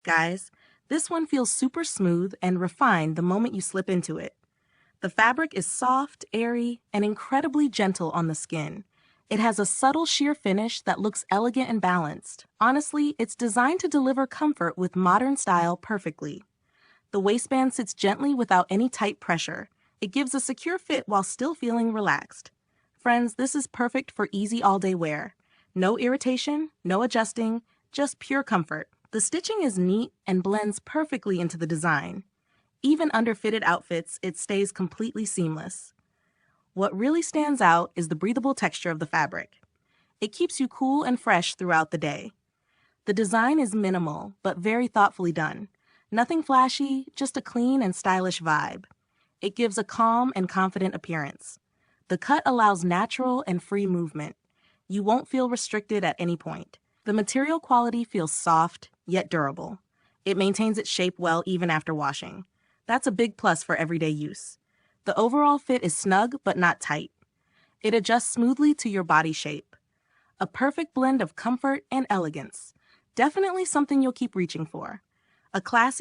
Guys, this one feels super smooth and refined the moment you slip into it. The fabric is soft, airy, and incredibly gentle on the skin. It has a subtle sheer finish that looks elegant and balanced. Honestly, it's designed to deliver comfort with modern style perfectly. The waistband sits gently without any tight pressure. It gives a secure fit while still feeling relaxed. Friends, this is perfect for easy all-day wear. No irritation, no adjusting, just pure comfort. The stitching is neat and blends perfectly into the design. Even under fitted outfits, it stays completely seamless. What really stands out is the breathable texture of the fabric. It keeps you cool and fresh throughout the day. The design is minimal, but very thoughtfully done. Nothing flashy, just a clean and stylish vibe. It gives a calm and confident appearance. The cut allows natural and free movement. You won't feel restricted at any point. The material quality feels soft, yet durable. It maintains its shape well even after washing. That's a big plus for everyday use. The overall fit is snug but not tight. It adjusts smoothly to your body shape. A perfect blend of comfort and elegance. Definitely something you'll keep reaching for. A classy